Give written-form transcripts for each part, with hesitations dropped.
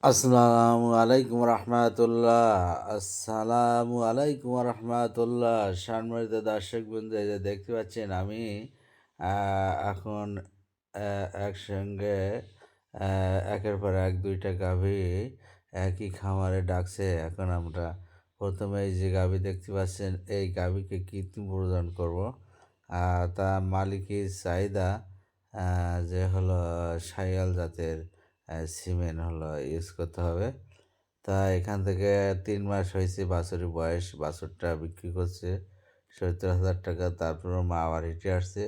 আসসালামু আলাইকুম রহমাতুল্লাহ। আসসালামু আলাইকুম রহমাতুল্লাহ। সম্মানিত দর্শকবৃন্দ, এই যে দেখতে পাচ্ছেন আমি এখন একসঙ্গে একের পর এক দুইটা গাভী একই খামারে ডাকছে। এখন আমরা প্রথমে এই যে গাভী দেখতে পাচ্ছেন, এই গাভীকে কৃত্রিম প্রজনন করব। তার মালিকের চাহিদা যে হলো শাহিওয়াল জাতের সিমেন্ট হলো ইউজ করতে হবে। তা এখান থেকে 3 মাস হয়েছে বাছুরের বয়স। বাছুরটা বিক্রি করছে 70,000 টাকা। তারপর মা আবার হেঁটে আসছে।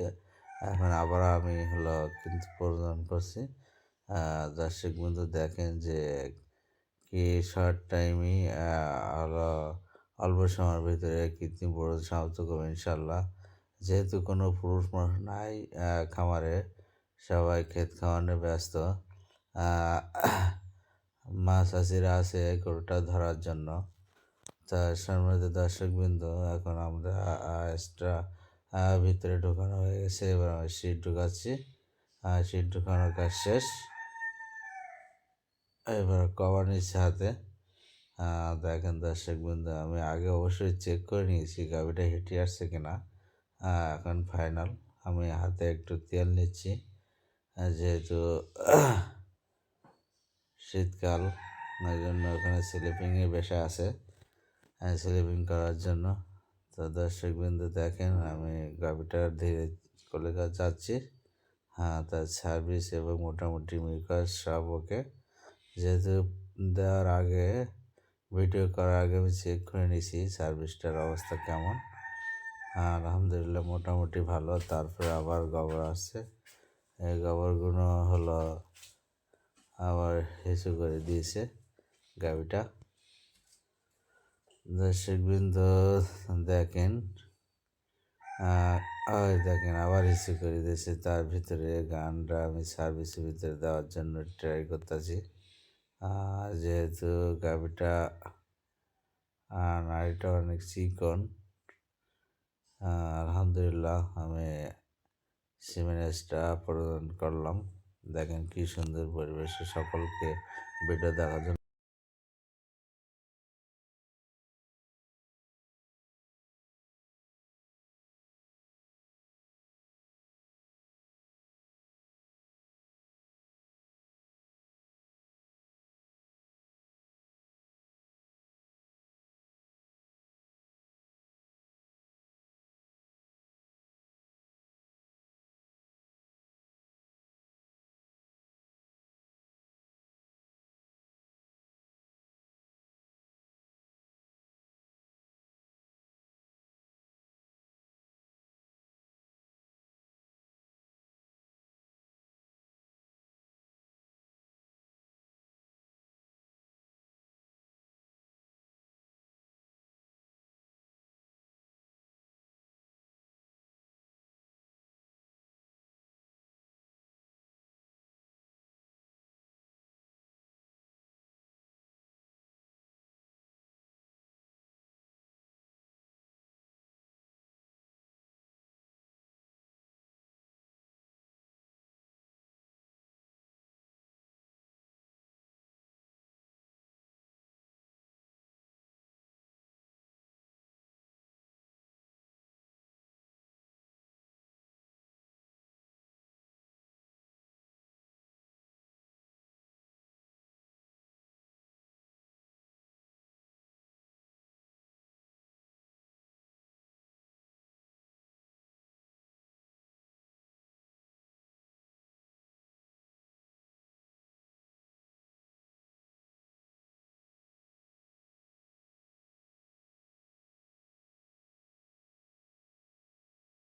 এখন আবার আমি হলো কিন্তু প্রজনন করছি। দর্শক বন্ধু দেখেন যে কি শর্ট টাইমই হলো অল্প সময়ের ভিতরে কৃত্রিম প্রজনন সমাপ্ত করবো ইনশাল্লাহ। যেহেতু কোনো পুরুষ মানুষ নাই খামারে, সবাই ক্ষেত খামারে ব্যস্ত। মা চাষিরা আছে গরুটা ধরার জন্য। তা সম্মানিত দর্শকবৃন্দ, এখন আমরা এক্সট্রা ভিতরে ঢোকানো হয়ে গেছে। এবার আমি সিট ঢুকাচ্ছি। সিট ঢুকানোর কাজ শেষ। এবার কভার নিচ্ছে হাতে। দেখেন দর্শকবৃন্দ, আমি আগে অবশ্যই চেক করে নিয়েছি গাভিটা হেঁটে আসছে কিনা। এখন ফাইনাল। আমি হাতে একটু তেল নিচ্ছি, যেহেতু শীতকাল, ওই জন্য ওখানে স্লিপিংয়ের বেশা আছে, স্লিপিং করার জন্য। তো দর্শকবৃন্দ দেখেন, আমি গাভিটার ধীরে কোলে যাচ্ছি। তার সার্ভিস এবং মোটামুটি মিউকাস সব ওকে। যেহেতু দেওয়ার আগে, ভিডিও করার আগে আমি চেক করে নিয়েছি সার্ভিসটার অবস্থা কেমন। আলহামদুলিল্লাহ মোটামুটি ভালো। তারপরে আবার গোবর আসছে। এই গোবরগুলো হলো আবার হিসু করে দিয়েছে গাভিটা। দর্শকবৃন্দ দেখেন, ওই দেখেন আবার হিসু করে দিয়েছে। তার ভিতরে গানটা আমি সার্ভিসের ভিতরে দেওয়ার জন্য ট্রাই করতেছি। যেহেতু গাভিটা নাড়িটা অনেক চিকন। আলহামদুলিল্লাহ আমি সিমেন্সটা প্রদান করলাম। দেখেন কি সুন্দর পরিবেশে। সকলকে ভিডিও দেখার জন্য